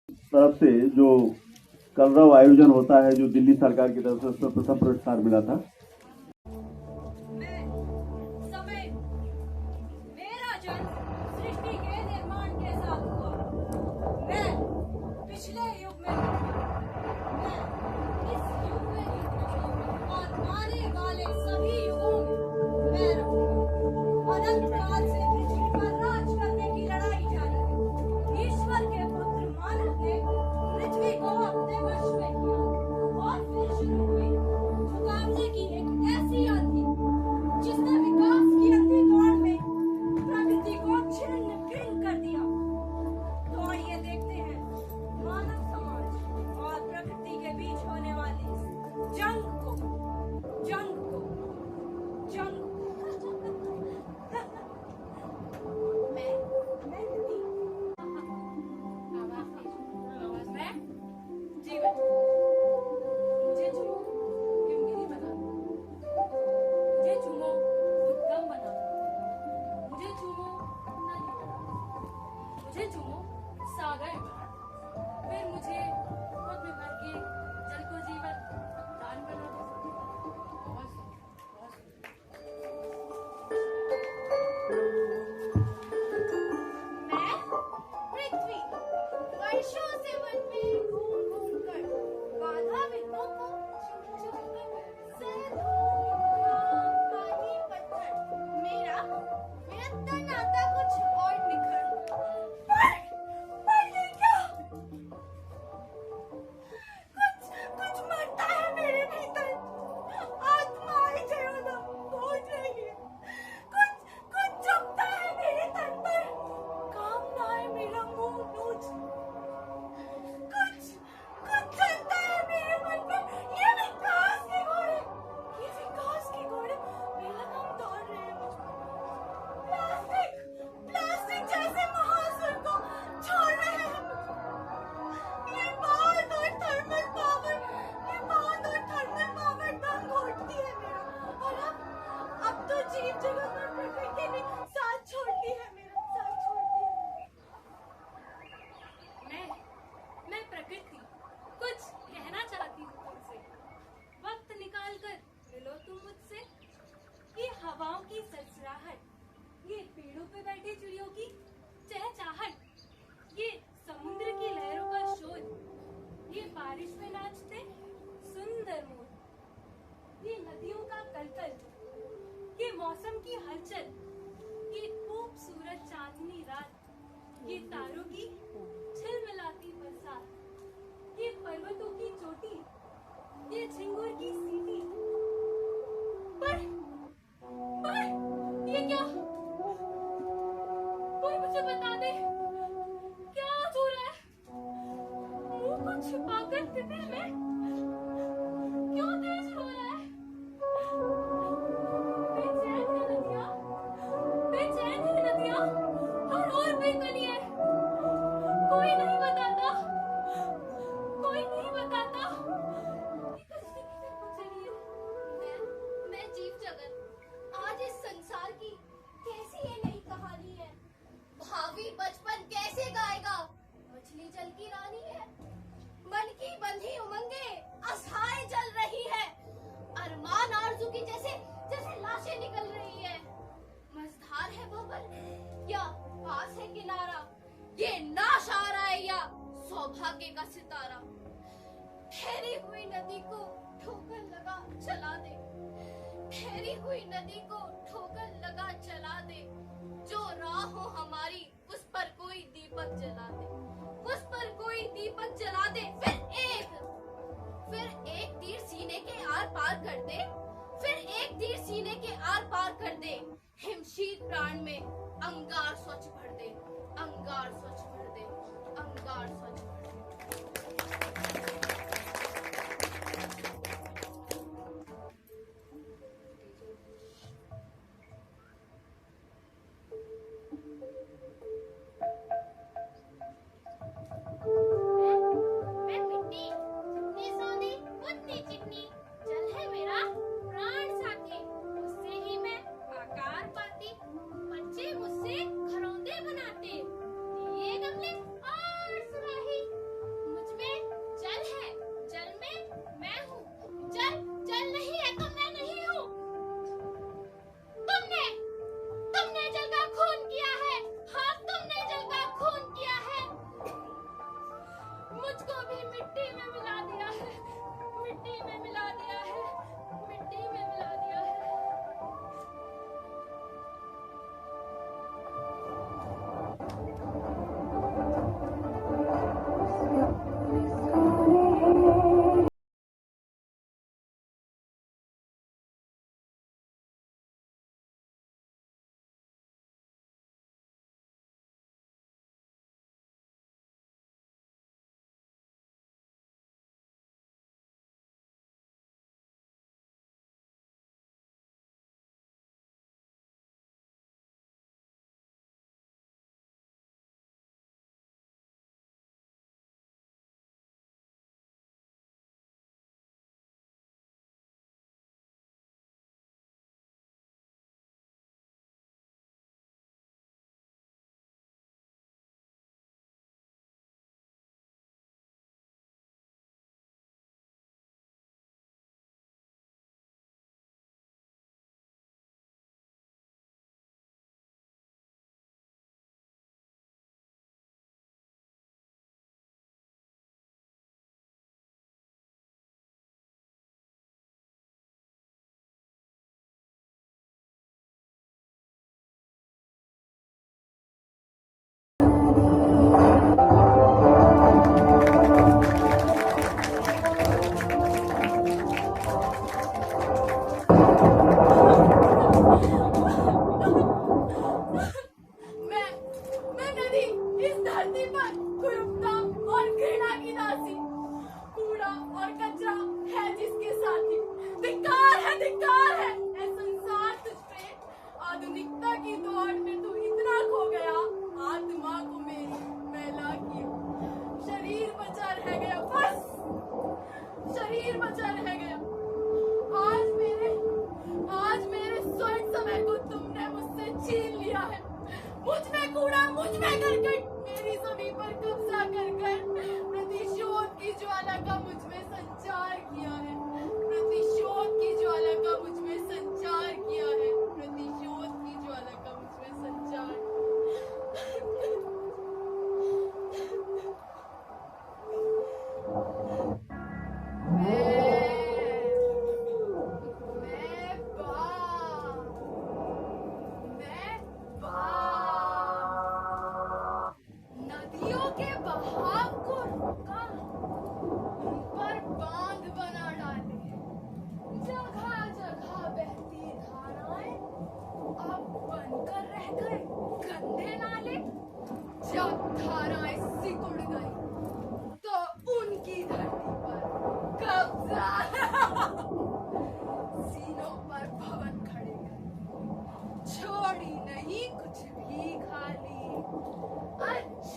तरफ से जो कलरव आयोजन होता है, जो दिल्ली सरकार की तरफ से सर्वप्रथम पुरस्कार मिला था। मेरा जन्म सृष्टि के निर्माण के साथ हुआ। मैं पिछले युग में मैं इस युग में और आने वाले सभी युगों में मैं रहूंगा। अनंत काल से पृथ्वी पर राज करने की लड़ाई जारी है। ईश्वर के पुत्र मानव ने पृथ्वी को अपने वश में किया और फिर शुरू हुई झुकावने की एक ऐसी आंधी जिसने विकास की अंधी दौड़ में प्रकृति को छिन्न भिन्न कर दिया। तो आइए देखते हैं मानव समाज और प्रकृति के बीच होने वाली जंग को मैं नदी मैं जीवन मुझे चुनो हिमगिरी बना दो, मुझे चुनो उत्तम बना दो, मुझे चुनो नदी बना दो, मुझे चुनो सागर बना दो, फिर मुझे खुद में भर के जल को जीवन दान बना दो। मैं पृथ्वी वर्षों से वन में घूम घूम कर बाधा विघ्नों को चुन चुन कर सैकड़ों घाम पानी पत्थर मेरा तन आता कुछ और निखर पर ये क्या कुछ मरता है मेरे भीतर। आत्मा आई जयोदा खोज रही है। कुछ चुभता है मेरे तन पर। कामना है मेरा मुंह नोच। कुछ चलता है मेरे मन पर। ये विकास के घोड़े बेलगाम दौड़ रहे हैं मुझ पर। प्लास्टिक जैसे महासुर को छोड़ रहे हैं मुझ पर। ये बांध और थर्मल पावर दम घोटती है मेरा। और अब तो जीव जगत और प्रकृति भी साथ छोड़ती है मेरा, साथ छोड़ती है। मैं प्रकृति कुछ कहना चाहती हूँ तुमसे। वक्त निकाल कर मिलो तुम मुझसे। ये हवाओं की सरसराहट, ये पेड़ों पे बैठे चिड़ियों की चहचहाट, ये समुद्र की लहरों का शोर, ये बारिश में नाचते सुंदर मोर, ये नदियों का कलकल, ये मौसम की हलचल, ये खूबसूरत चांदनी रात, ये तारों की झिलमिलाती बरसात, ये पर्वतों की चोटी, ये झिंगुर की सीटी। पर ये क्या? कोई मुझे बता दे, क्या हो रहा है? मुंह को छिपाकर तितिल में क्यों तेज हो रहा है? बेचैन है नदियाँ और बेकली है। कोई नहीं बताता। मैं जीव जगत आज इस संसार की कैसी ये नई कहानी है। भावी बचपन कैसे गाएगा? मछली जल की रानी है, मन की बंधी उमंगे असहाय जल रही है। अरमान आरज़ू की जैसे लाशें निकल रही है। मझधार है भंवर या पास है किनारा, ये नाश आ रहा है या सौभाग्य का सितारा। ठहरी हुई नदी को ठोकर लगा चला दे, ठहरी हुई नदी को ठोकर लगा चला दे। जो राह हो हमारी उस पर कोई दीपक जला दे, उस पर कोई दीपक जला दे। फिर एक तीर सीने के आर पार कर दे, फिर एक तीर सीने के आर पार कर दे। हिमशीत प्राण में अंगार स्वच्छ भर दे, अंगार स्वच्छ भर दे, अंगार स्वच्छ भर दे।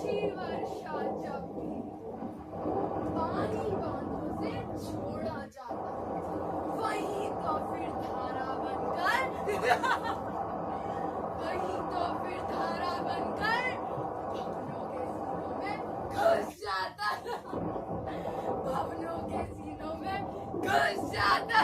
अच्छी वर्षा जब भी पानी बांधों से छोड़ा जाता वही तो फिर धारा बनकर वही तो फिर धारा बनकर भवनों के सीनों में घुस जाता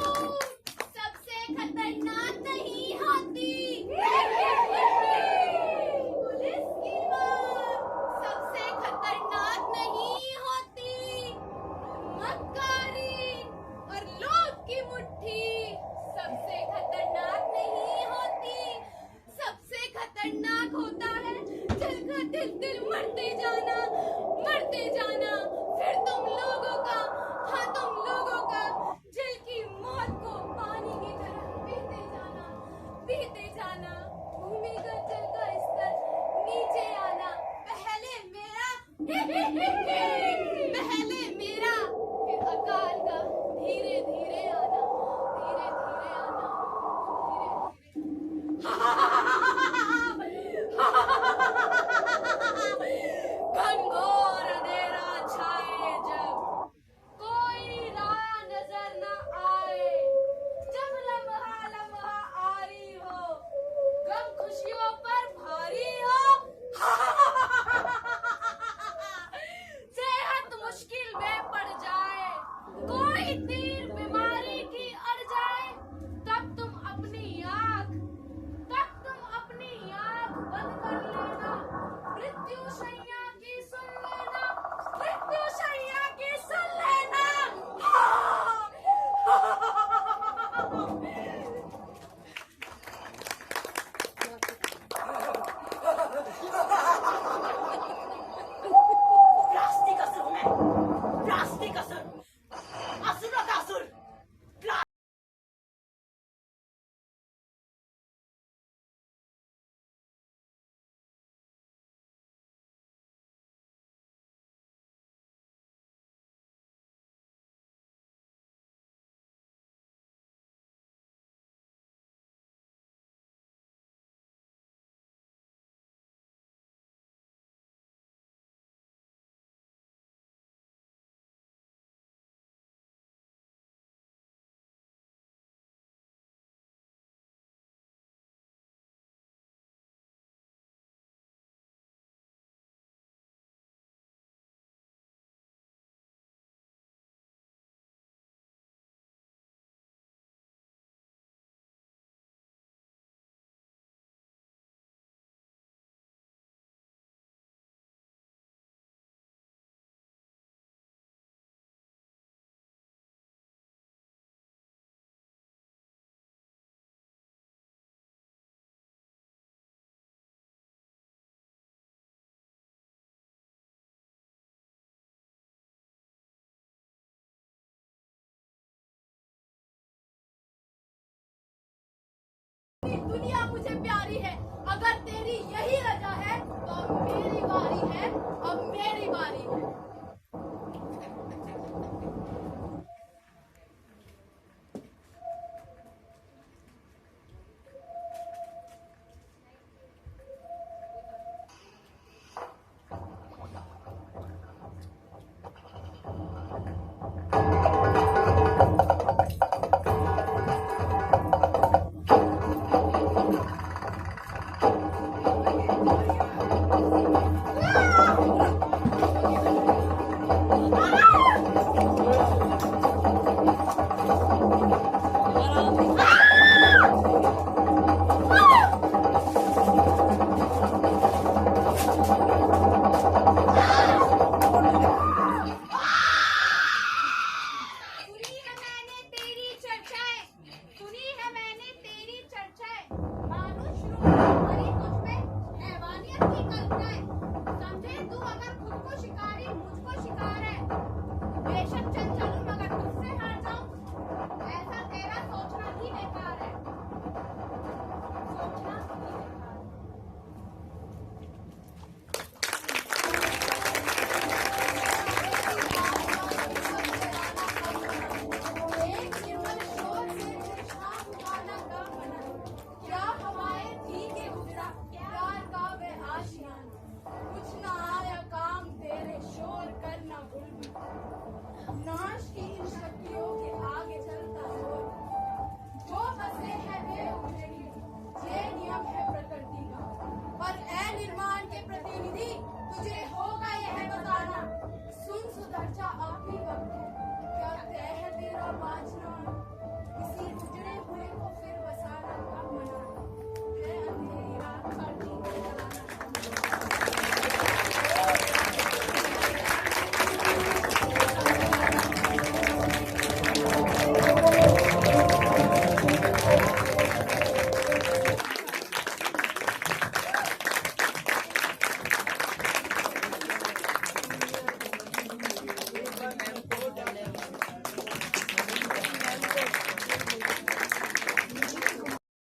सबसे खतरनाक नहीं होती पुलिस की मार सबसे खतरनाक नहीं होती मक्कारी और लोग की मुट्ठी सबसे खतरनाक नहीं होती सबसे खतरनाक होता है दिल का दिल मरते जाना फिर तुम लोगों का हाँ तुम लोगों का दिल की मौत को पानी की तरह पीते जाना भूमिगत जल का स्तर नीचे आना पहले मेरा फिर अकाल का धीरे धीरे आना घनघोर अंधेरा छाए जब कोई राह नजर न आए जब लम्हा आरी हो गम खुशियों पर भारी हो सेहत मुश्किल में पड़ जाए कोई तीर बीमारी की अड़ जाए तब तुम अपनी आँख बंद कर लेना मृत्यु शैया की सुन लेना प्लास्टिक असुर असुर का असुर दुनिया मुझे प्यारी है अगर तेरी यही रजा है तो मेरी बारी है